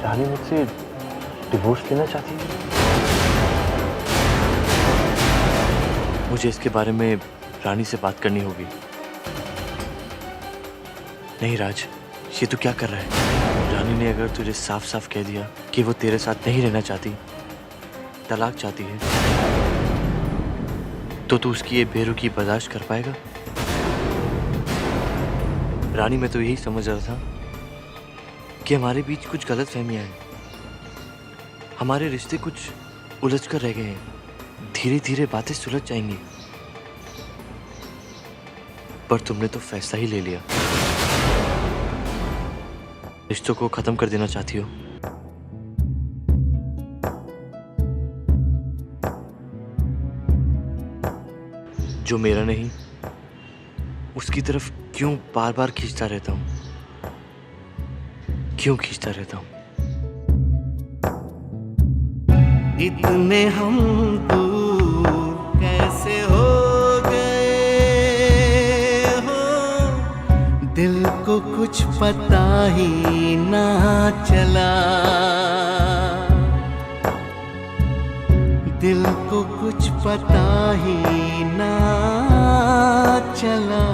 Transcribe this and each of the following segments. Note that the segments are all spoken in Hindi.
रानी मुझसे डिवोर्स लेना चाहती है। मुझे इसके बारे में रानी से बात करनी होगी। नहीं राज, ये तू क्या कर रहा है? रानी ने अगर तुझे साफ साफ कह दिया कि वो तेरे साथ नहीं रहना चाहती, तलाक चाहती है, तो तू उसकी ये बेरुखी बर्दाश्त कर पाएगा? रानी, मैं तो यही समझ रहा था कि हमारे बीच कुछ गलतफहमियां हैं, हमारे रिश्ते कुछ उलझ कर रह गए हैं, धीरे धीरे बातें सुलझ जाएंगी। पर तुमने तो फैसला ही ले लिया, रिश्तों को खत्म कर देना चाहती हो। जो मेरा नहीं, उसकी तरफ क्यों बार बार खींचता रहता हूं? क्यों खींचता रहता हूं? इतने हम दूर कैसे हो गए हो, दिल को कुछ पता ही ना चला, दिल को कुछ पता ही ना चला।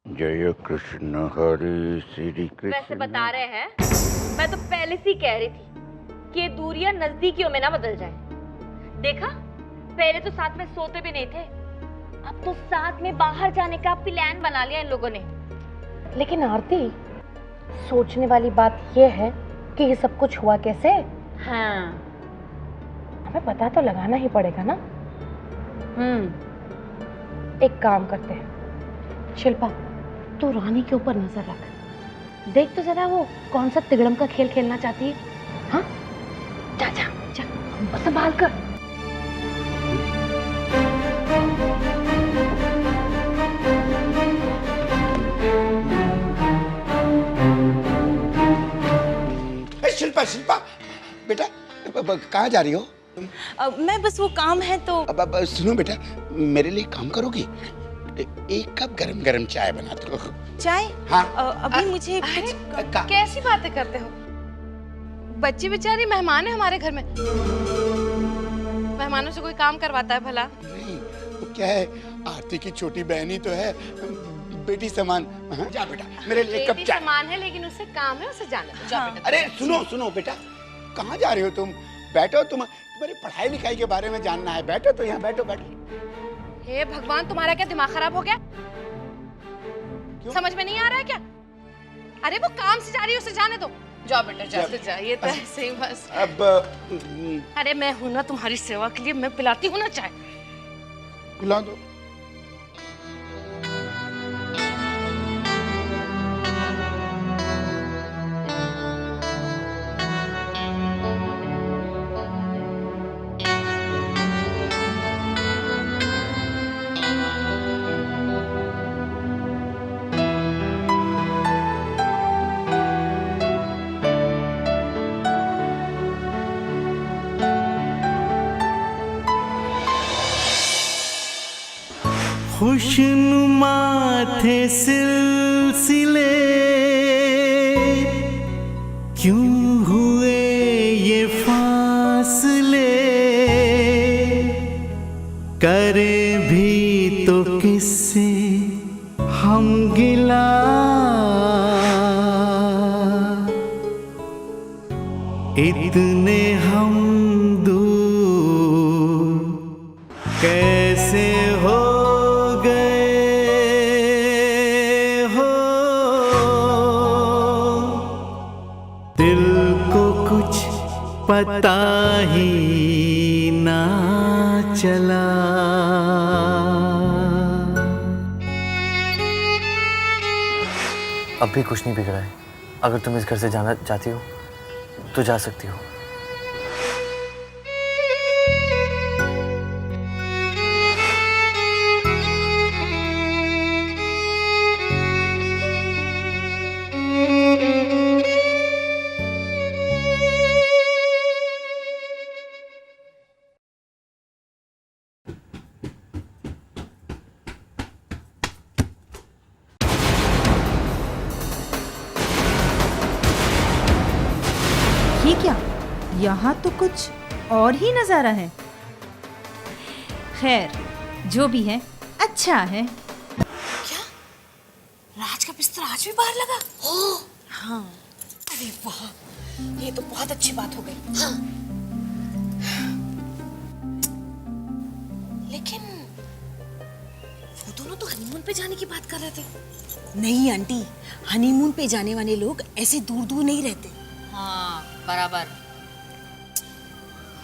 जय कृष्ण हरे श्री कृष्ण। वैसे बता रहे हैं, मैं तो पहले से ही कह रही थी कि ये दूरियां नजदीकियों में ना बदल जाए। देखा, पहले तो साथ में सोते भी नहीं थे, अब तो साथ में बाहर जाने का प्लान बना लिया इन लोगों ने। लेकिन आरती, सोचने वाली बात ये है कि ये सब कुछ हुआ कैसे। हाँ, हमें पता तो लगाना ही पड़ेगा ना। एक काम करते हैं, शिल्पा तू रानी के ऊपर नजर रख, देख तो जरा वो कौन सा तिगड़म का खेल खेलना चाहती है। हाँ, जा जा जा, संभाल कर। शिल्पा, शिल्पा बेटा, कहाँ जा रही हो? मैं बस वो काम है तो। अब सुनो बेटा, मेरे लिए काम करोगी? एक कप गरम गरम चाय बना दो। चाय? हाँ। अभी मुझे कैसी बातें करते हो? बच्ची बेचारी मेहमान है हमारे घर में, मेहमानों से कोई काम करवाता है भला? नहीं, वो क्या है, आरती की छोटी बहनी तो है, बेटी समान। हाँ? जा बेटा, मेरे लिए एक कप बेटी चाय। समान है लेकिन उससे काम है, उसे जाना दो। जा बेटा। अरे सुनो सुनो बेटा, कहाँ जा रही हो तुम? बैठो, तुम्हारी पढ़ाई लिखाई के बारे में जानना है। बैठो तो यहाँ, बैठो बैठो। हे भगवान, तुम्हारा क्या दिमाग खराब हो गया? समझ में नहीं आ रहा है क्या? अरे वो काम से जा रही है, उसे जाने दो। जाओ बेटा, जा तो जा, ये तो ऐसे ही बस। अब अरे मैं हूं ना तुम्हारी सेवा के लिए, मैं पिलाती हूँ ना चाय। पिला दो। खुशनुमा थे सिलसिले, क्यों हुए ये फासले, करे भी तो किससे हम गिला, इतने हम दूर कैसे हो पता ही ना चला। अब भी कुछ नहीं बिगड़ा है। अगर तुम इस घर से जाना चाहती हो तो जा सकती हो। यहाँ तो कुछ और ही नज़ारा है। खैर, जो भी है अच्छा है। राज का बिस्तर आज भी बाहर लगा? हाँ। अरे वाह, ये तो बहुत अच्छी बात हो गई। हाँ। लेकिन वो दोनों तो हनीमून पे जाने की बात कर रहे थे। नहीं आंटी, हनीमून पे जाने वाले लोग ऐसे दूर दूर नहीं रहते। हाँ, बराबर।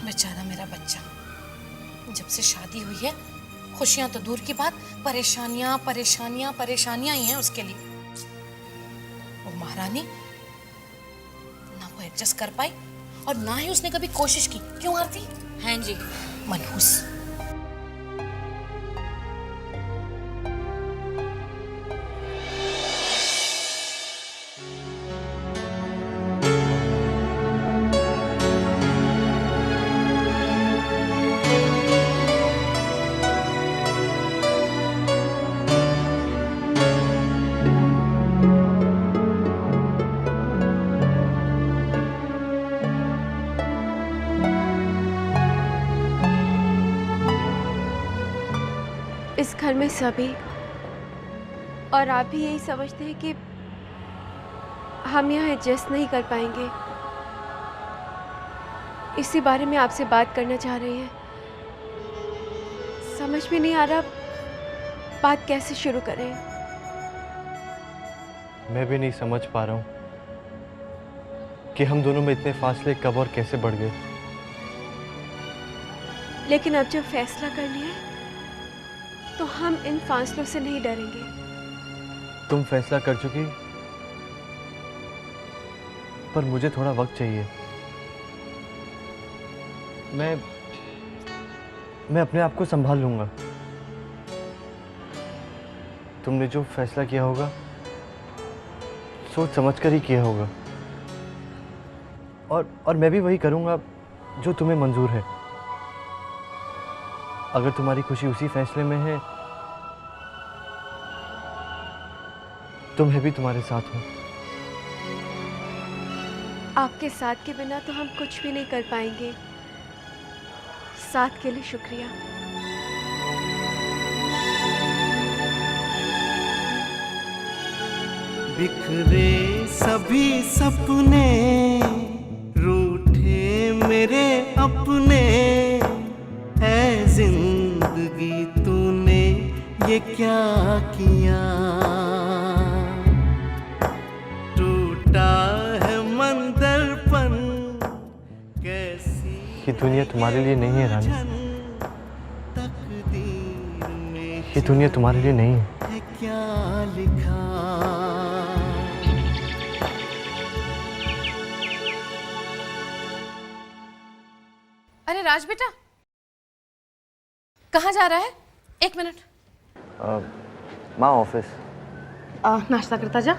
बेचारा मेरा बच्चा, जब से शादी हुई है, खुशियां तो दूर की बात, परेशानियां परेशानियां परेशानियां ही हैं उसके लिए। वो महारानी ना वो एडजस्ट कर पाई और ना ही उसने कभी कोशिश की। क्यों आरती? हाँ जी, मनहूस। इस घर में सभी और आप भी यही समझते हैं कि हम यहाँ एडजस्ट नहीं कर पाएंगे। इसी बारे में आपसे बात करना चाह रहे हैं। समझ में नहीं आ रहा बात कैसे शुरू करें। मैं भी नहीं समझ पा रहा हूँ कि हम दोनों में इतने फासले कब और कैसे बढ़ गए। लेकिन अब जब फैसला कर लिया है, तो हम इन फासलों से नहीं डरेंगे। तुम फैसला कर चुकी, पर मुझे थोड़ा वक्त चाहिए। मैं अपने आप को संभाल लूंगा। तुमने जो फैसला किया होगा, सोच समझकर ही किया होगा, और मैं भी वही करूंगा जो तुम्हें मंजूर है। अगर तुम्हारी खुशी उसी फैसले में है, तो मैं भी तुम्हारे साथ हूं। आपके साथ के बिना तो हम कुछ भी नहीं कर पाएंगे। साथ के लिए शुक्रिया। बिखरे सभी सपने, रूठे मेरे अपने, ऐ जिंदगी तूने ये क्या किया। टूटा है मन दर्पण, कैसी ये दुनिया तुम्हारे लिए नहीं है रानी। तकदीर में ये दुनिया तुम्हारे लिए नहीं है। क्या लिखा। अरे राज बेटा, कहाँ जा रहा है? एक मिनट। माँ ऑफिस। नाश्ता करता जा।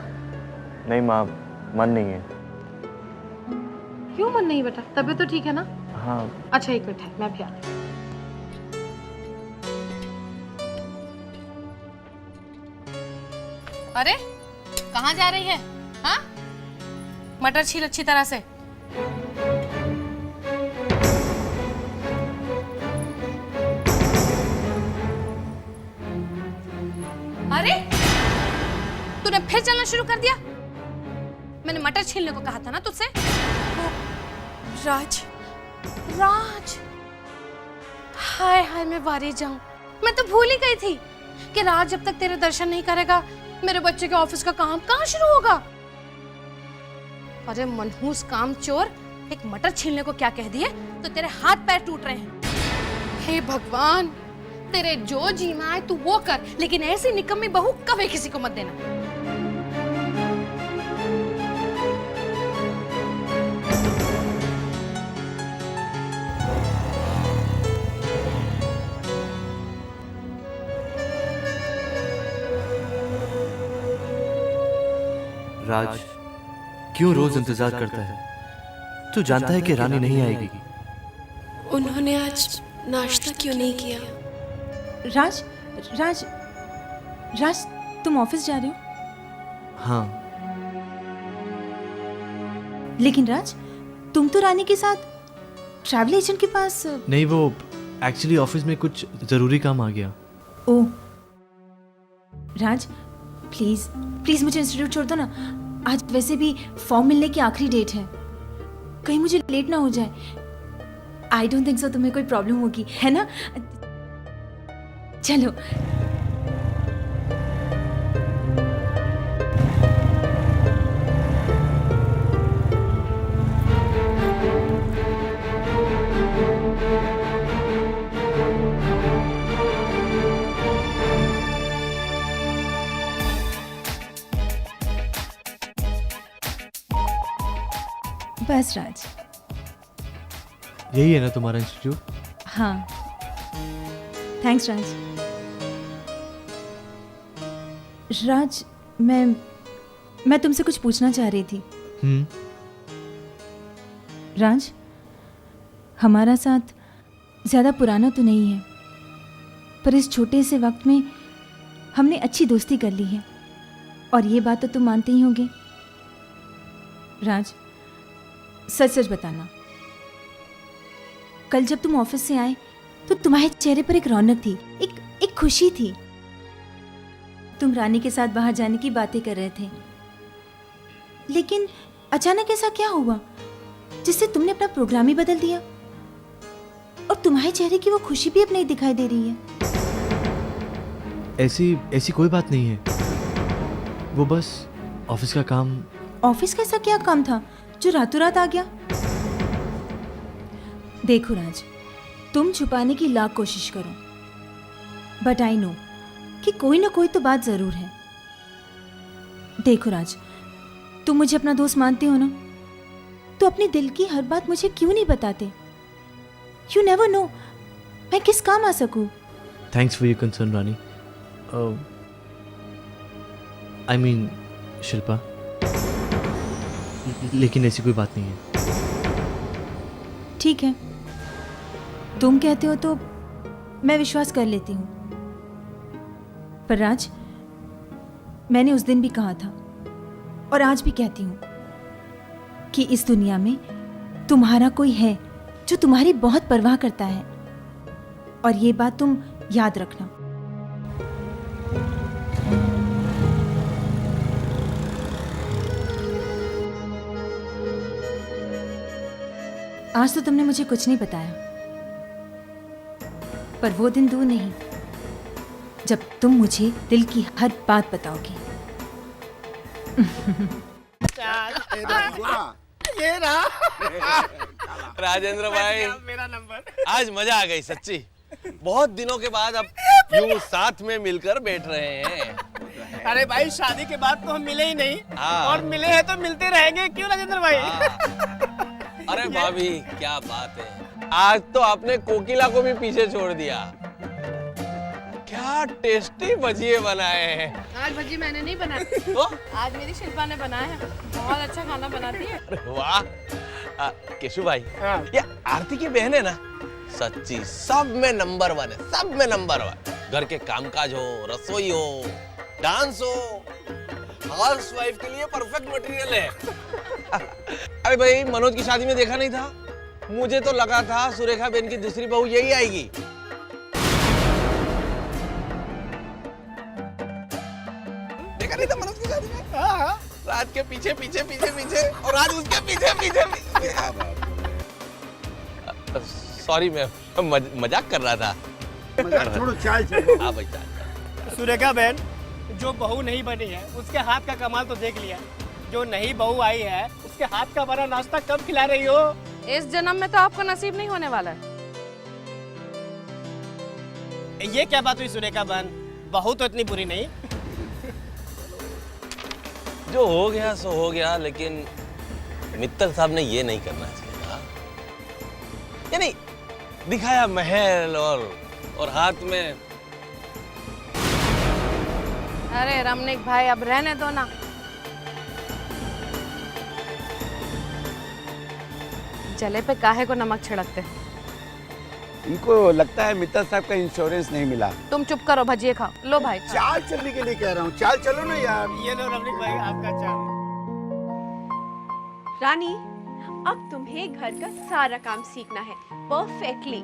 नहीं माँ, मन नहीं है। क्यों मन नहीं बेटा? तबीयत तो ठीक है ना? हाँ। अच्छा एक मिनट है, मैं भी आती हूँ। अरे कहाँ जा रही है? हाँ, मटर छील अच्छी तरह से। अरे तूने फिर चलना शुरू कर दिया। मैंने मटर छीलने को कहा था ना तुझसे। राज, राज, हाय हाय, मैं वारी जाऊं। मैं तो भूल ही गई थी कि राज जब तक तेरे दर्शन नहीं करेगा, मेरे बच्चे के ऑफिस का काम कहाँ शुरू होगा। अरे मनहूस काम चोर, एक मटर छीलने को क्या कह दिए तो तेरे हाथ पैर टूट रहे हैं। हे भगवान, तेरे जो जीना है तू वो कर, लेकिन ऐसी निकम्मी बहू कभी किसी को मत देना। राज क्यों रोज इंतजार करता है? तू जानता है कि रानी नहीं आएगी। उन्होंने आज नाश्ता क्यों नहीं किया? राज, राज, राज, तुम ऑफिस जा रहे हो? हाँ। लेकिन राज, तुम तो रानी के साथ ट्रैवल एजेंट के पास? नहीं, वो एक्चुअली ऑफिस में कुछ ज़रूरी काम आ गया। ओह राज, प्लीज प्लीज मुझे इंस्टीट्यूट छोड़ दो ना। आज वैसे भी फॉर्म मिलने की आखिरी डेट है, कहीं मुझे लेट ना हो जाए। आई डोंट थिंक सो तुम्हें कोई प्रॉब्लम होगी, है ना? चलो। बस राज, यही है ना तुम्हारा इंस्टीट्यूट? हाँ थैंक्स राज। राज, मैं तुमसे कुछ पूछना चाह रही थी। राज, हमारा साथ ज़्यादा पुराना तो नहीं है, पर इस छोटे से वक्त में हमने अच्छी दोस्ती कर ली है, और ये बात तो तुम मानते ही होगे। राज, सच सच बताना, कल जब तुम ऑफिस से आए तो तुम्हारे चेहरे पर एक रौनक थी, एक खुशी थी। तुम रानी के साथ बाहर जाने की बातें कर रहे थे, लेकिन अचानक ऐसा क्या हुआ जिससे तुमने अपना प्रोग्राम ही बदल दिया, और तुम्हारे चेहरे की वो खुशी भी अब नहीं दिखाई दे रही है। ऐसी कोई बात नहीं है, वो बस ऑफिस का काम। ऑफिस का ऐसा क्या काम था जो रातों रात आ गया? देखो राज, तुम छुपाने की लाख कोशिश करो, बट आई नो कि कोई ना कोई तो बात जरूर है। देखो राज, तुम मुझे अपना दोस्त मानते हो ना, तो अपने दिल की हर बात मुझे क्यों नहीं बताते? यू नेवर नो मैं किस काम आ सकूं। Thanks for your concern Rani. I mean Shilpa, लेकिन ऐसी कोई बात नहीं है। ठीक है, तुम कहते हो तो मैं विश्वास कर लेती हूँ, पर राज, मैंने उस दिन भी कहा था और आज भी कहती हूँ कि इस दुनिया में तुम्हारा कोई है जो तुम्हारी बहुत परवाह करता है, और ये बात तुम याद रखना। आज तो तुमने मुझे कुछ नहीं बताया, पर वो दिन दूर नहीं जब तुम मुझे दिल की हर बात बताओगी। ये रहा राजेंद्र भाई, मेरा नंबर। आज मजा आ गई सच्ची। बहुत दिनों के बाद अब यूं साथ में मिलकर बैठ रहे हैं। अरे भाई, शादी के बाद तो हम मिले ही नहीं, हाँ। और मिले हैं तो मिलते रहेंगे, क्यों राजेंद्र भाई? हाँ। अरे भाभी, क्या बात है, आज तो आपने कोकिला को भी पीछे छोड़ दिया। क्या टेस्टी भजिए बनाए हैं। आज भजी मैंने नहीं बनाई, तो? आज मेरी शिल्पा ने बनाया है। बहुत अच्छा खाना बनाती है। वाह केशु भाई, हाँ। ये आरती की बहन है ना, सच्ची सब में नंबर 1 है, सब में नंबर 1। घर के कामकाज हो, रसोई हो, डांस हो, हाउस वाइफ के लिए परफेक्ट मटेरियल है। अरे भाई, मनोज की शादी में देखा नहीं था? मुझे तो लगा था सुरेखा बहन की दूसरी बहू यही आएगी। देखा नहीं था मनोज की शादी में? हाँ। राज के पीछे पीछे पीछे पीछे, और आज उसके पीछे पीछे पीछे। सॉरी, मैं मजाक कर रहा था। मजाक छोड़ो, चाल चलो। हाँ भाई, चाल। सुरेखा बहन जो बहू नहीं बनी है, उसके हाथ का कमाल तो देख लिया। जो नई बहू आई है, उसके हाथ का बना नाश्ता कब खिला रही हो? इस जन्म में तो आपको नसीब नहीं होने वाला है। ये क्या बात हुई सुरेखा बहन? बहू तो इतनी बुरी नहीं। जो हो गया सो हो गया, लेकिन मित्तल साहब ने ये नहीं करना चाहिए था। ये नहीं दिखाया महल और हाथ में। अरे रमनिक भाई, अब रहने दो ना। जले पे काहे को नमक छिड़कते? इनको लगता है मित्तल साहब का इंश्योरेंस नहीं मिला। तुम चुप करो, भजिए खाओ। लो भाई, चाल चलने के लिए कह रहा हूँ, चाल चलो ना यार। ये लो रमनिक भाई, आपका चाय। रानी, अब तुम्हें घर का सारा काम सीखना है परफेक्टली।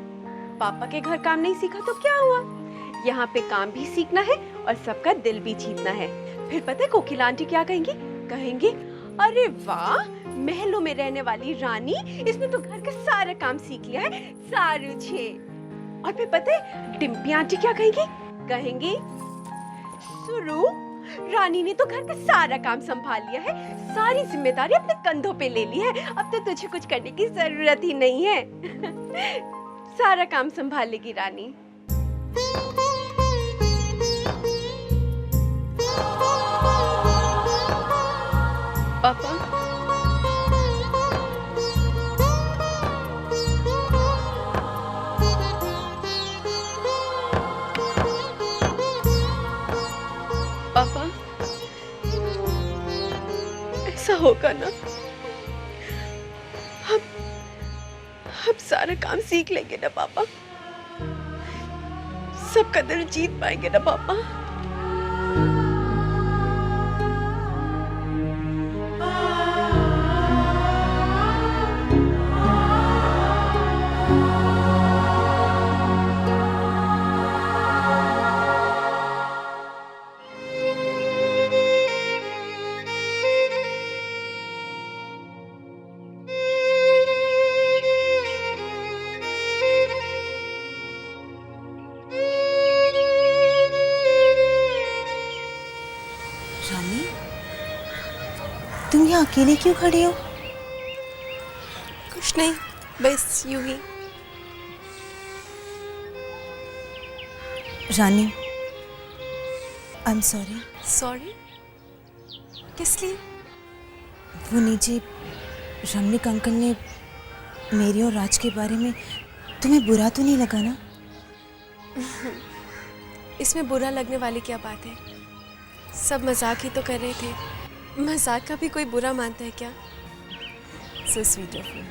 पापा के घर काम नहीं सीखा तो क्या हुआ, यहाँ पे काम भी सीखना है और सबका दिल भी जीतना है। फिर पता है कोकिला आंटी क्या कहेंगी? कहेंगी अरे वाह, महलों में रहने वाली रानी, इसने तो घर का सारा काम सीख लिया है, सारू छे। और फिर पता है डिम्पी आंटी क्या कहेंगी? कहेंगी सुरु, रानी ने तो घर का सारा काम संभाल लिया है, सारी जिम्मेदारी अपने कंधों पे ले ली है, अब तो तुझे कुछ करने की जरूरत ही नहीं है। सारा काम संभाल लेगी रानी। पापा, पापा, ऐसा होगा ना? हम सारा काम सीख लेंगे ना पापा? सबका दिल जीत पाएंगे ना पापा? रानी, तुम यहाँ अकेले क्यों खड़ी हो? कुछ नहीं, बस यूं ही। रानी, आई एम सॉरी। सॉरी? किस लिए? वो नीचे रमणीक अंकल ने मेरी और राज के बारे में तुम्हें बुरा तो नहीं लगा ना? इसमें बुरा लगने वाली क्या बात है? सब मजाक ही तो कर रहे थे, मजाक का भी कोई बुरा मानता है क्या? So sweet of you.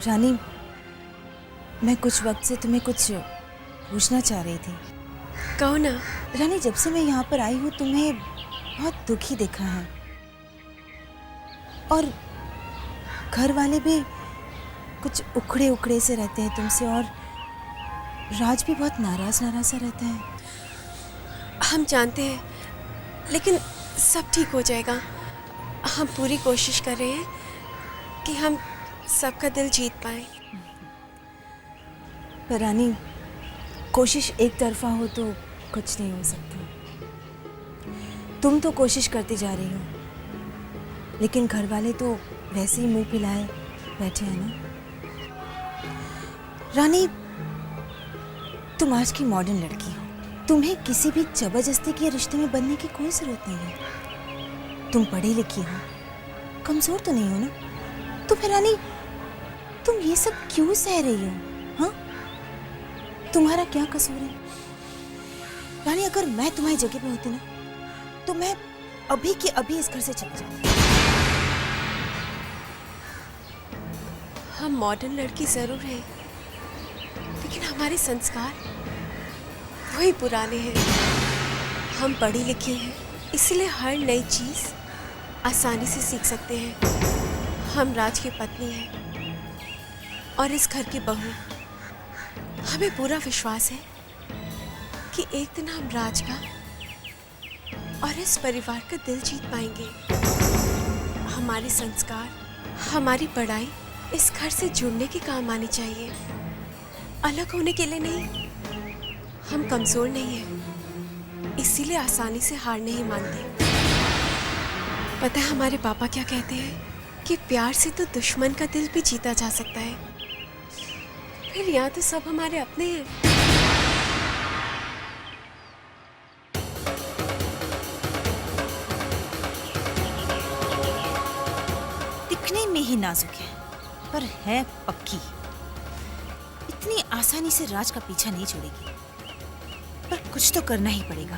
Rani, मैं कुछ वक्त से तुम्हें कुछ पूछना चाह रही थी। कहो ना। रानी, जब से मैं यहाँ पर आई हूँ तुम्हें बहुत दुखी देखा है, और घर वाले भी कुछ उखड़े उखड़े से रहते हैं तुमसे, और राज भी बहुत नाराज नाराज सा रहता है। हम जानते हैं, लेकिन सब ठीक हो जाएगा। हम पूरी कोशिश कर रहे हैं कि हम सबका दिल जीत पाए। पर रानी, कोशिश एक तरफा हो तो कुछ नहीं हो सकता। तुम तो कोशिश करती जा रही हो, लेकिन घर वाले तो वैसे ही मुंह फैलाए बैठे हैं ना। रानी, तुम आज की मॉडर्न लड़की हो, तुम्हें किसी भी जबरदस्ती के रिश्ते में बनने की कोई जरूरत नहीं है। तुम पढ़ी लिखी हो, कमजोर तो नहीं हो ना? तो फिर रानी, तुम ये सब क्यों सह रही हो? हाँ, तुम्हारा क्या कसूर है? रानी, अगर मैं तुम्हारी जगह पे होती ना, तो मैं अभी के अभी इस घर से चली जाती। हम मॉडर्न लड़की जरूर हैं, लेकिन हमारे संस्कार वही पुराने हैं। हम पढ़ी लिखी हैं, इसलिए हर नई चीज आसानी से सीख सकते हैं। हम राज की पत्नी हैं और इस घर की बहू। हमें पूरा विश्वास है कि एक दिन हम राज का और इस परिवार का दिल जीत पाएंगे। हमारे संस्कार, हमारी पढ़ाई इस घर से जुड़ने के काम आनी चाहिए, अलग होने के लिए नहीं। हम कमजोर नहीं हैं, इसीलिए आसानी से हार नहीं मानते। पता है हमारे पापा क्या कहते हैं? कि प्यार से तो दुश्मन का दिल भी जीता जा सकता है। फिर यहाँ तो सब हमारे अपने हैं। दिखने में ही नाजुक है, पर है पक्की। इतनी आसानी से राज का पीछा नहीं छोड़ेगी। पर कुछ तो करना ही पड़ेगा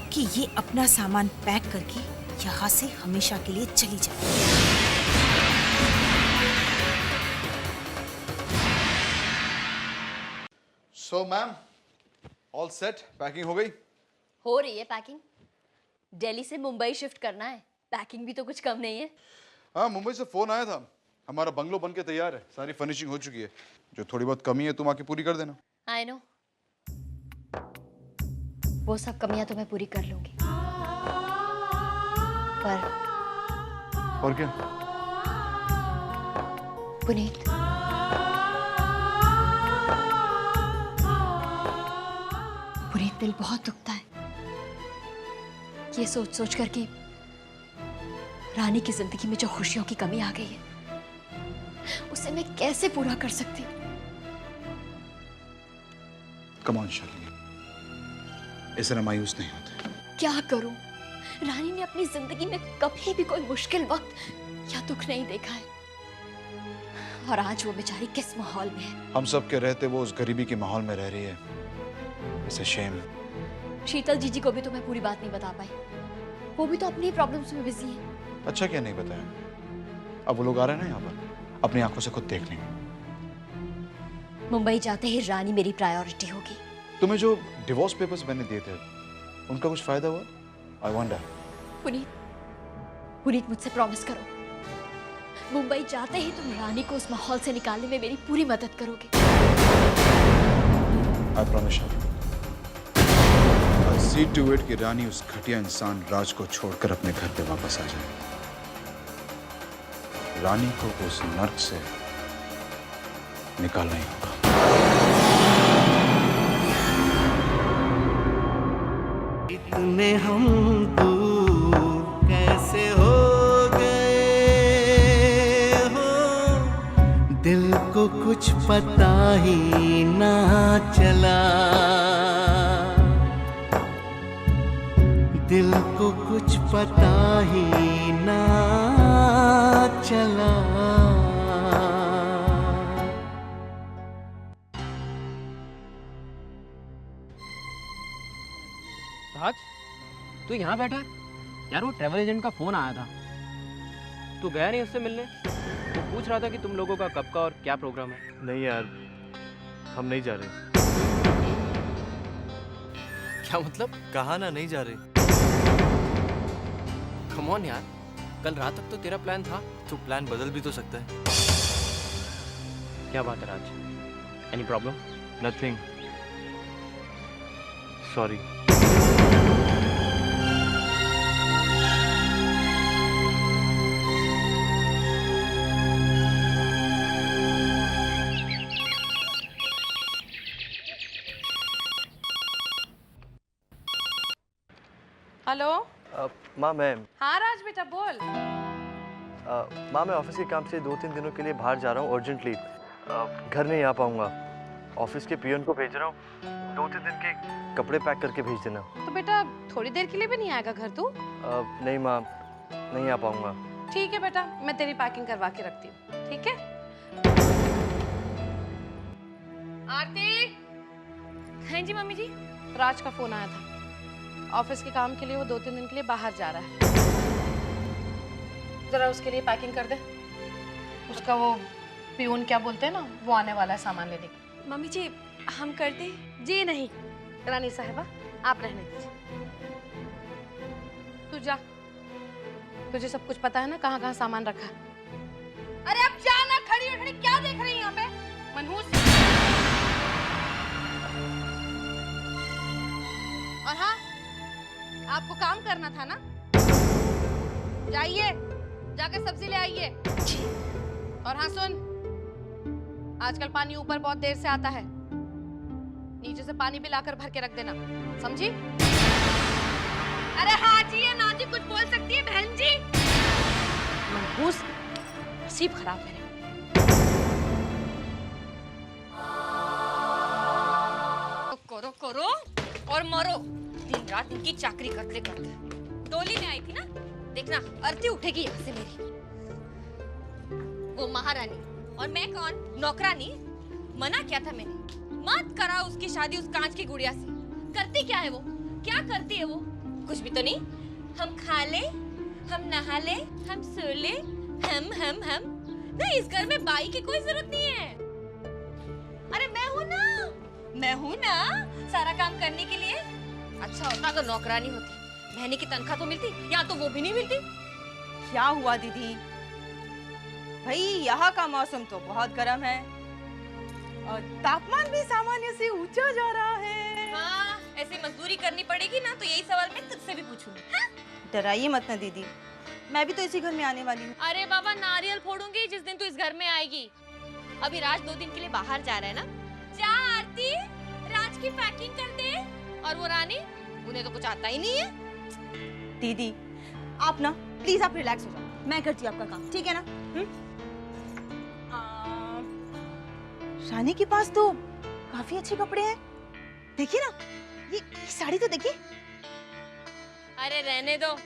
कि ये अपना सामान पैक करके यहाँ से हमेशा के लिए चली जाए। So ma'am, all set? Packing हो गई? हो रही है पैकिंग। दिल्ली से मुंबई शिफ्ट करना है, पैकिंग भी तो कुछ कम नहीं है। हाँ, मुंबई से फोन आया था हमारा बंगलो बन के तैयार है, सारी फर्निशिंग हो चुकी है। जो थोड़ी बहुत कमी है तुम आके पूरी कर देना। आई नो, वो सब कमियां तो मैं पूरी कर लूंगी, पर और क्या? पुनीत, पुनीत दिल बहुत दुखता है ये सोच सोच कर कि रानी की जिंदगी में जो खुशियों की कमी आ गई है उसे मैं कैसे पूरा कर सकती हूँ। कम ऑन शालिनी, इस तरह मायूस नहीं होते। क्या करूं? रानी ने अपनी जिंदगी में कभी भी कोई मुश्किल वक्त या दुख नहीं देखा है, और आज वो बेचारी किस माहौल में है। हम सब के रहते वो उस गरीबी के माहौल में रह रही है। It's a shame. शीतल जीजी को भी तो मैं पूरी बात नहीं बता पाई, वो भी तो अपनी प्रॉब्लम्स में बिजी है। अच्छा क्या नहीं बताया? अब वो लोग आ रहे हैं ना यहाँ पर, अपनी आंखों से खुद देख लेंगे। मुंबई जाते ही रानी मेरी प्रायोरिटी होगी। तुम्हें जो डिवोर्स पेपर्स मैंने दिए थे उनका कुछ फायदा हुआ? I wonder. पुनीत, पुनीत मुझसे प्रॉमिस करो, मुंबई जाते ही तुम रानी को उस माहौल से निकालने में मेरी पूरी मदद करोगे। I promise. I see to it कि रानी उस घटिया इंसान राज को छोड़कर अपने घर पे वापस आ जाए। रानी को उस नर्क से निकालना ही होगा। इतने हम दूर कैसे हो गए हो, दिल को कुछ पता ही ना चला, दिल को कुछ पता ही ना चला। राज, तू यहाँ बैठा है? यार वो ट्रैवल एजेंट का फोन आया था, तू गया नहीं उससे मिलने? वो पूछ रहा था कि तुम लोगों का कब का और क्या प्रोग्राम है। नहीं यार, हम नहीं जा रहे। क्या मतलब? कहा ना नहीं जा रहे। कम ऑन यार, कल रात तक तो तेरा प्लान था। तो प्लान बदल भी तो सकता है। क्या बात है Raj? Any problem? Nothing, sorry. Hello. माँ मैं हाँ राज बेटा बोल। माँ मैं ऑफिस के काम से 2-3 दिनों के लिए बाहर जा रहा हूँ अर्जेंटली। घर नहीं आ पाऊँगा। ऑफिस के पियन को भेज रहा हूँ, 2-3 दिन के कपड़े पैक करके भेज देना। तो बेटा थोड़ी देर के लिए भी नहीं आएगा घर तू? नहीं माँ, नहीं आ पाऊँगा। ठीक है बेटा, मैं तेरी पैकिंग करवा के रखती हूँ, ठीक है? आरती। हाँ जी मम्मी जी। राज का फोन आया था, ऑफिस के काम के लिए वो 2-3 दिन के लिए बाहर जा रहा है। जरा उसके लिए पैकिंग कर दे। उसका वो पियून क्या बोलते हैं ना, वो आने वाला है सामान लेने। मम्मी जी हम कर दें? जी नहीं रानी साहिबा, आप रहने दीजिए। तू जा, तुझे सब कुछ पता है ना कहाँ कहाँ सामान रखा है। अरे अब जाना, खड़ी खड़ी क्या देख रही है यहाँ पे मनहूस। और हाँ, आपको काम करना था ना, जाइए जाकर सब्जी ले आइए। और हाँ सुन, आजकल पानी ऊपर बहुत देर से आता है, नीचे से पानी भी लाकर भर के रख देना, समझी? अरे हाँ जी या ना जी कुछ बोल सकती है बहन जी? मनहूस, नसीब खराब मेरे। करो करो और मरो, दिन रात इनकी चाकरी करते करते। डोली में आई थी ना, देखना अर्थी उठेगी यहाँ से मेरी। वो महारानी और मैं कौन, नौकरानी? मना किया था मैंने, मत करा उसकी शादी उस कांच की गुड़िया से। करती क्या है वो, क्या करती है वो? कुछ भी तो नहीं। हम खा ले, हम नहा ले, हम सो ले, हम नहीं, इस घर में बाई की कोई जरूरत नहीं है। अरे मैं हूँ ना सारा काम करने के लिए। अच्छा होता अगर नौकरानी होती, महीने की तनख्वाह तो मिलती, यहाँ तो वो भी नहीं मिलती। क्या हुआ दीदी? भाई यहाँ का मौसम तो बहुत गर्म है और तापमान भी सामान्य से ऊंचा जा रहा है। हाँ, ऐसी मजदूरी करनी पड़ेगी ना तो यही सवाल मैं तुझसे भी पूछूंगी। हाँ? डराइए मत ना दीदी, मैं भी तो इसी घर में आने वाली हूँ। अरे बाबा, नारियल फोड़ूंगी जिस दिन तू इस घर में आएगी। अभी राज 2 दिन के लिए बाहर जा रहा है ना। जा आरती, राज की पैकिंग कर दे। और वो रानी, उन्हें तो कुछ आता ही नहीं है। दीदी आप ना प्लीज आप रिलैक्स हो जाओ, मैं करती हूँ आपका काम, ठीक है ना? रानी के पास तो काफी अच्छे कपड़े हैं, देखिए ना, ये साड़ी तो देखिए। अरे रहने दो,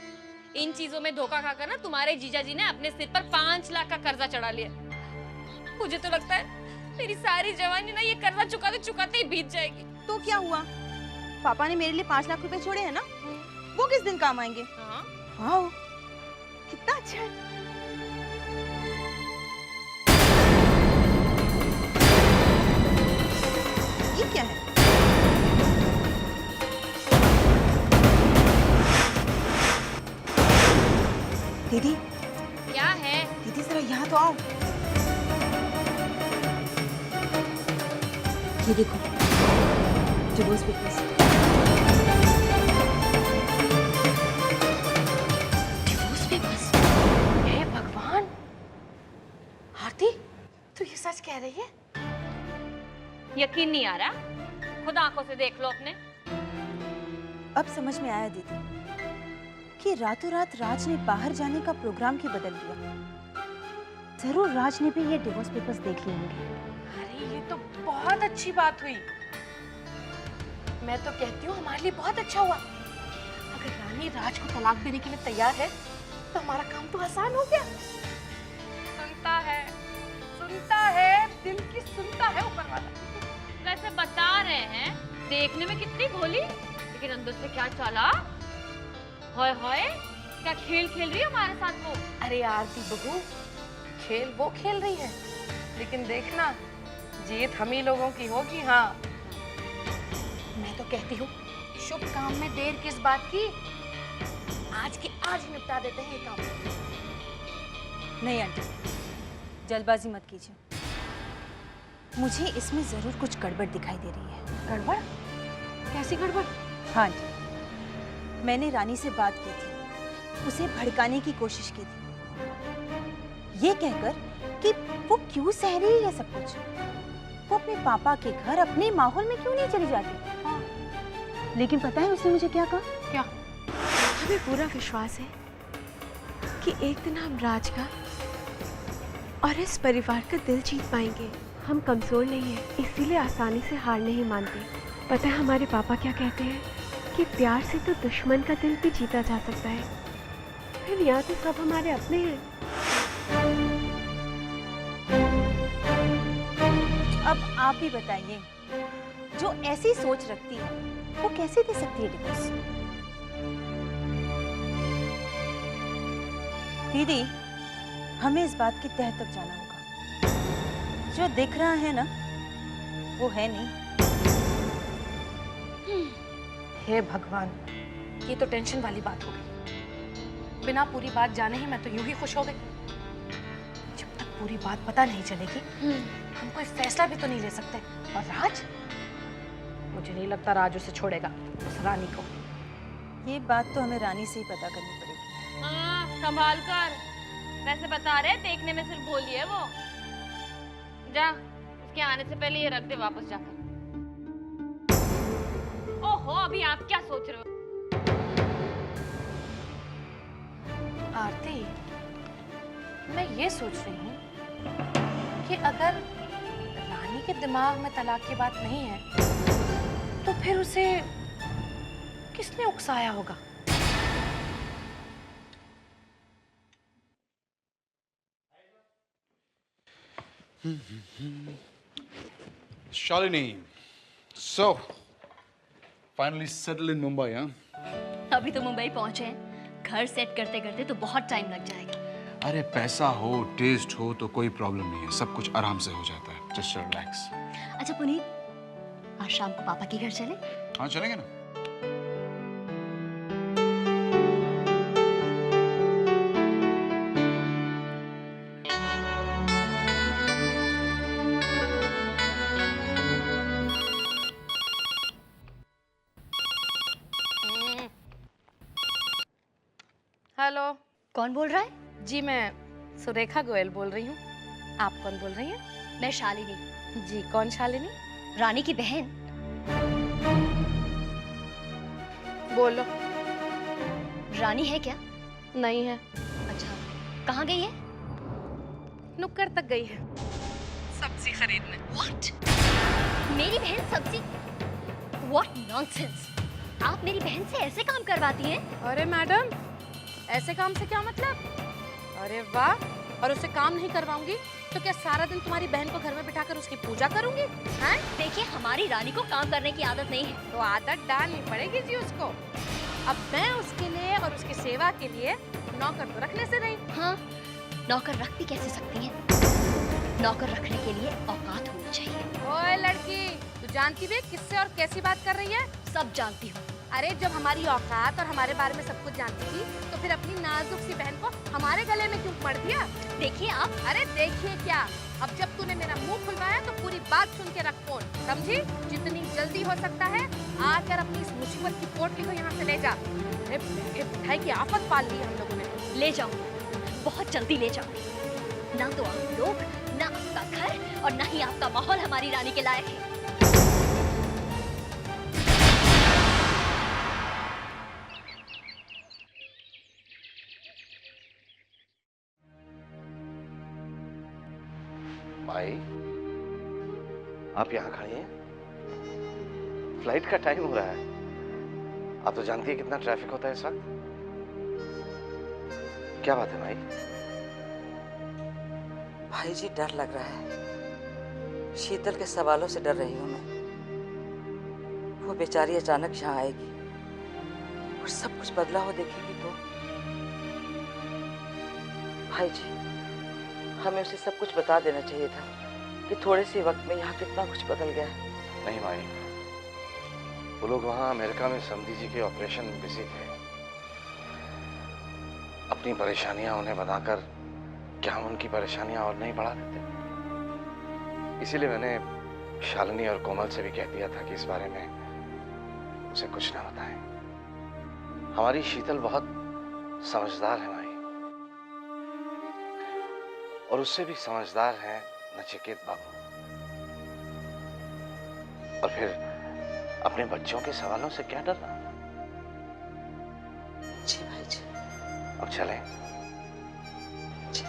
इन चीजों में धोखा खाकर ना तुम्हारे जीजा जी ने अपने सिर पर 5 लाख का कर्जा चढ़ा लिया। मुझे तो लगता है मेरी सारी जवानी ना ये कर्जा चुकाते ही बीत जाएगी। तो क्या हुआ, पापा ने मेरे लिए 5 लाख रुपए छोड़े हैं ना, वो किस दिन काम आएंगे? हाँ? वाह, कितना अच्छा है। ये क्या है? दीदी क्या है? दीदी जरा यहाँ तो आओ। ये देखो, डिवोर्स पेपर्स। Divorce papers? हे भगवान, आरती तू ये सच कह रही है? यकीन नहीं आ रहा? खुद आंखों से देख लो अपने। अब समझ में आया दीदी कि रातों रात राज ने बाहर जाने का प्रोग्राम क्यों बदल दिया। जरूर राज ने भी ये डिवोर्स पेपर्स देख लिए होंगे। अरे ये तो बहुत अच्छी बात हुई। मैं तो कहती हूँ हमारे लिए बहुत अच्छा हुआ। अगर रानी राज को तलाक देने के लिए तैयार है तो हमारा काम तो आसान हो गया। सुनता है, दिल की सुनता है ऊपर वाला। वैसे बता रहे हैं देखने में कितनी भोली, लेकिन अंदर से क्या चाला। होए होए, क्या खेल खेल रही है हमारे साथ वो? अरे आरती बहू, खेल वो खेल रही है, लेकिन देखना जीत हम ही लोगों की होगी। हाँ, मैं तो कहती हूँ शुभ काम में देर किस बात की, आज के आज ही निपटा देते हैं ये काम। नहीं आंटी, जल्दबाजी मत कीजिए, मुझे इसमें जरूर कुछ गड़बड़ दिखाई दे रही है। गड़बड़? कैसी गड़बड़? हाँ जी, मैंने रानी से बात की थी, उसे भड़काने की कोशिश की थी, ये कहकर कि वो क्यों सह रही है ये सब कुछ। वो अपने पापा के घर अपने माहौल में क्यों नहीं चली जाती। हाँ। लेकिन पता है उसने मुझे क्या कहा? क्या? हमें पूरा विश्वास है कि एक दिन हम राज का और इस परिवार का दिल जीत पाएंगे। हम कमजोर नहीं हैं, इसीलिए आसानी से हार नहीं मानते। पता है हमारे पापा क्या कहते हैं कि प्यार से तो दुश्मन का दिल भी जीता जा सकता है। फिर यहाँ तो सब हमारे अपने हैं। अब आप ही बताइए, जो ऐसी सोच रखती है वो कैसे दे सकती है डिवोर्स? दीदी, हमें इस बात की तह तक जाना होगा। जो दिख रहा है ना, वो है नहीं। हे भगवान, ये तो टेंशन वाली बात हो गई। बिना पूरी बात जाने ही मैं तो यूं ही खुश हो गई। जब तक पूरी बात पता नहीं चलेगी हम कोई फैसला भी तो नहीं ले सकते। और राज, मुझे नहीं लगता राज उसे छोड़ेगा, उस रानी को। ये बात तो हमें रानी से ही पता करनी पड़ेगी। हाँ, संभाल कर। वैसे बता रहे देखने में सिर्फ भोली है वो। जा, उसके आने से पहले ये रख दे वापस जाकर। ओहो, अभी आप क्या सोच रहे हो? आरती, मैं ये सोच रही हूँ कि अगर रानी के दिमाग में तलाक की बात नहीं है तो फिर उसे किसने उकसाया होगा? Shalini, so finally settled in Mumbai, huh? अभी तो मुंबई पहुंचे हैं, घर सेट करते करते तो बहुत टाइम लग जाएगा। अरे पैसा हो, टेस्ट हो तो कोई प्रॉब्लम नहीं है, सब कुछ आराम से हो जाता है। Just relax. अच्छा पुनीत, आज शाम को पापा के घर चले? हाँ चलेंगे ना। हेलो। कौन बोल रहा है? जी मैं सुरेखा गोयल बोल रही हूँ। आप कौन बोल रही हैं? मैं शालिनी। जी कौन शालिनी? रानी की बहन। बोलो। रानी है क्या? नहीं है। अच्छा, कहाँ गई है? नुक्कड़ तक गई है सब्जी खरीदने। What? मेरी बहन सब्जी? What nonsense! आप मेरी बहन से ऐसे काम करवाती हैं? अरे मैडम, ऐसे काम से क्या मतलब? अरे वाह, और उससे काम नहीं करवाऊंगी तो क्या सारा दिन तुम्हारी बहन को घर में बिठाकर उसकी पूजा करूंगी? हैं? देखिए, हमारी रानी को काम करने की आदत नहीं है। तो आदत डालनी पड़ेगी जी उसको। अब मैं उसके लिए और उसकी सेवा के लिए नौकर तो रखने से नहीं। हाँ, नौकर रख भी कैसे सकती हैं? नौकर रखने के लिए औकात होनी चाहिए। ओए लड़की, तू जानती भी किससे और कैसी बात कर रही है? सब जानती हूँ। अरे जब हमारी औकात और हमारे बारे में सब कुछ जानती थी तो फिर अपनी नाजुक सी बहन को हमारे गले में क्यों पड़ दिया? देखिए आप। अरे देखिए क्या, अब जब तूने मेरा मुंह खुलवाया तो पूरी बात सुन के रख फोन, समझी? जितनी जल्दी हो सकता है आकर अपनी इस मुसीबत की पोटली को यहाँ से ले जा। अरे मिठाई की आफत पाल ली हम लोगों ने। ले जाओ, बहुत जल्दी ले जाओ। ना तो आप लोग, ना आपका घर और ना ही आपका माहौल हमारी रानी के लायक है। भाई, आप यहाँ खड़ी हैं? फ्लाइट का टाइम हो रहा है। आप तो जानती है कितना ट्रैफिक होता है इस वक्त। क्या बात है भाई? भाई जी डर लग रहा है। शीतल के सवालों से डर रही हूँ मैं। वो बेचारी अचानक यहाँ आएगी और सब कुछ बदला हो देखेगी तो। भाई जी, हमें उसे सब कुछ बता देना चाहिए था कि थोड़े से वक्त में यहाँ कितना कुछ बदल गया है। नहीं भाई, वो लोग वहाँ अमेरिका में समधी जी के ऑपरेशन में बिजी थे। अपनी परेशानियां उन्हें बताकर क्या हम उनकी परेशानियां और नहीं बढ़ा देते? इसीलिए मैंने शालिनी और कोमल से भी कह दिया था कि इस बारे में उसे कुछ ना बताएं। हमारी शीतल बहुत समझदार है भाई, और उससे भी समझदार है नचिकेत बाबू। और फिर अपने बच्चों के सवालों से क्या डरना? जी भाई जी। अब चलें? जी।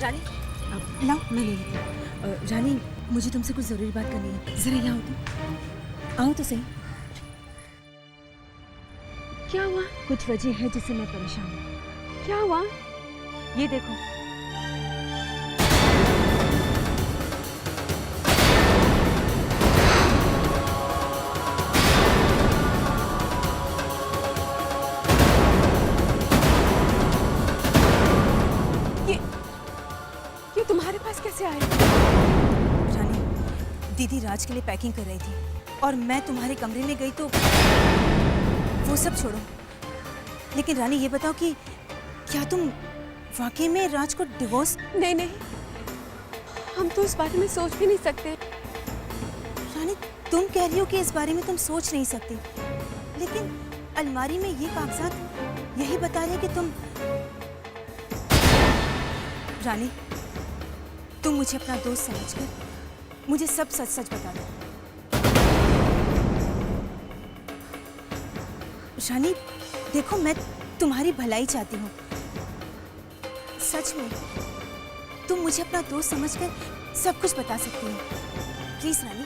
रानी, लाओ मैं ले लेती हूँ। रानी, मुझे तुमसे कुछ ज़रूरी बात करनी है। ज़रा यहाँ आओ तो सही। क्या हुआ? कुछ वजह है जिससे मैं परेशान हूँ। क्या हुआ? ये देखो। ये तुम्हारे पास कैसे आया? रानी, दीदी राज के लिए पैकिंग कर रही थी और मैं तुम्हारे कमरे में गई तो वो सब छोड़ो, लेकिन रानी ये बताओ कि क्या तुम वाकई में राज को डिवोर्स? नहीं नहीं, हम तो इस बारे में सोच भी नहीं सकते। रानी, तुम कह रही हो कि इस बारे में तुम सोच नहीं सकती, लेकिन अलमारी में ये कागजात यही बता रहे कि तुम। रानी, तुम मुझे अपना दोस्त समझकर मुझे सब सच सच बता दो। रानी देखो, मैं तुम्हारी भलाई चाहती हूँ। सच में तुम मुझे अपना दोस्त समझकर सब कुछ बता सकती हो। Please Rani,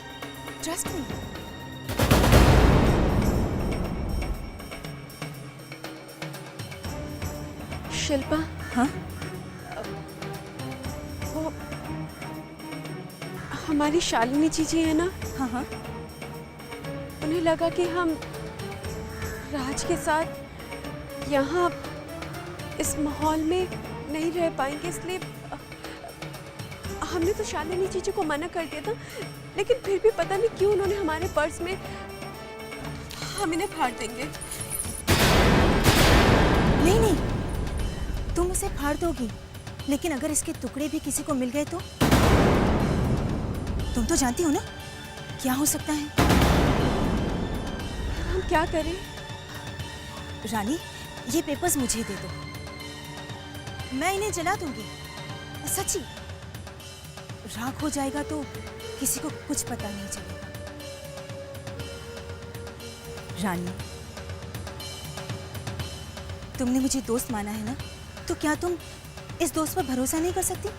trust me. Shilpa. हाँ? वो हमारी शालिनी जीजी है ना? हाँ हाँ। उन्हें लगा कि हम राज के साथ यहाँ इस माहौल में नहीं रह पाएंगे, इसलिए हमने तो शालिनी जीजी को मना कर दिया था, लेकिन फिर भी पता नहीं क्यों उन्होंने हमारे पर्स में हम इन्हें फाड़ देंगे। नहीं नहीं, तुम उसे फाड़ दोगी, लेकिन अगर इसके टुकड़े भी किसी को मिल गए तो? तुम तो जानती हो ना क्या हो सकता है। हम क्या करें? रानी, ये पेपर्स मुझे दे दो, मैं इन्हें जला दूंगी। सच्ची, राख हो जाएगा तो किसी को कुछ पता नहीं चलेगा। रानी, तुमने मुझे दोस्त माना है ना, तो क्या तुम इस दोस्त पर भरोसा नहीं कर सकती?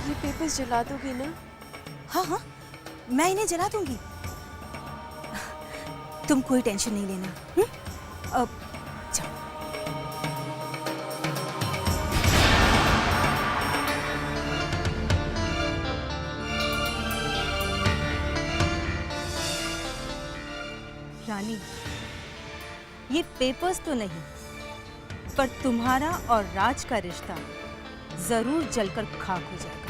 ये पेपर्स जला दोगी ना? हाँ हाँ, मैं इन्हें जला दूंगी। तुम कोई टेंशन नहीं लेना। अब जाओ। रानी, ये पेपर्स तो नहीं, पर तुम्हारा और राज का रिश्ता जरूर जलकर खाक हो जाएगा।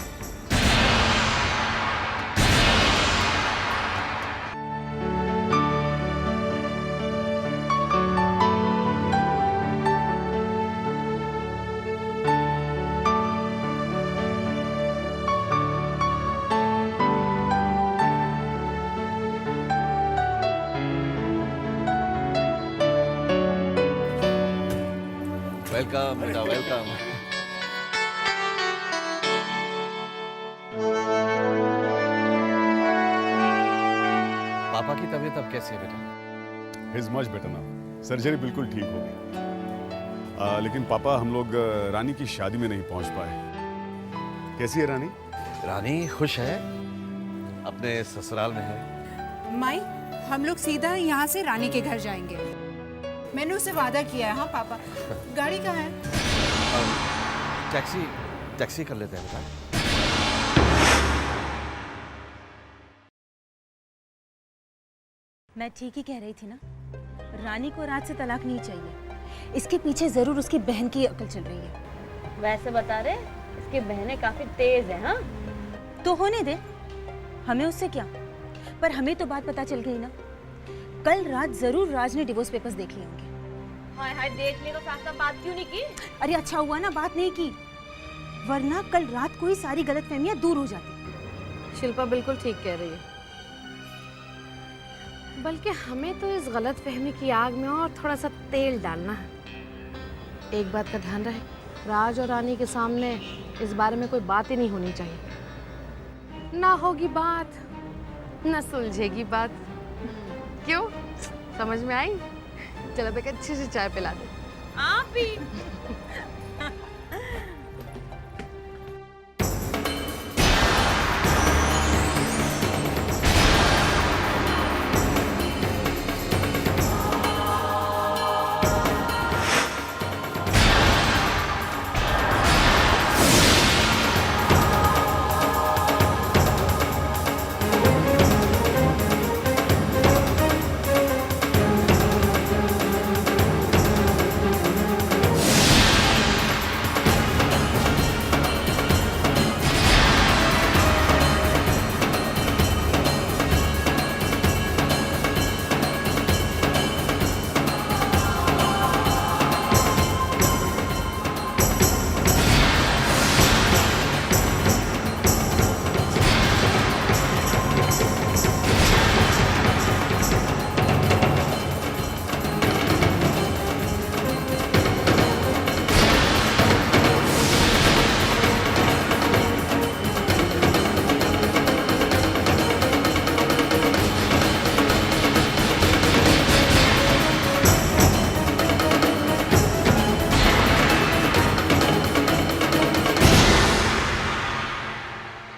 वेलकम बेटा, वेलकम। पापा की तबीयत अब कैसी है बेटा? His much better now. Surgery बिल्कुल ठीक हो गई। लेकिन पापा, हम लोग रानी की शादी में नहीं पहुंच पाए। कैसी है रानी? रानी खुश है, अपने ससुराल में है। माई, हम लोग सीधा यहाँ से रानी के घर जाएंगे। मैंने उसे वादा किया है। हाँ पापा, गाड़ी कहाँ है? टैक्सी कर लेते हैं बेटा। मैं ठीक ही कह रही थी ना, रानी को राज से तलाक नहीं चाहिए। इसके पीछे जरूर उसकी बहन की अकल चल रही है। वैसे बता रहे, इसकी बहनें काफी तेज है। हाँ, तो होने दे, हमें उससे क्या। पर हमें तो बात पता चल गई ना, कल रात जरूर राज ने डिवोर्स पेपर्स देख लिए होंगे। हाय हाय, देख ली तो साथ साथ बात क्यों नहीं की? अरे अच्छा हुआ ना बात नहीं की, वरना कल रात को ही सारी गलतफहमियां दूर हो जाती। शिल्पा बिल्कुल ठीक कह रही है, बल्कि हमें तो इस गलत फहमी की आग में और थोड़ा सा तेल डालना है। एक बात का ध्यान रहे, राज और रानी के सामने इस बारे में कोई बात ही नहीं होनी चाहिए। ना होगी बात, ना सुलझेगी बात। क्यों, समझ में आई? चलो बेटा, अच्छी सी चाय पिला दे। आप भी।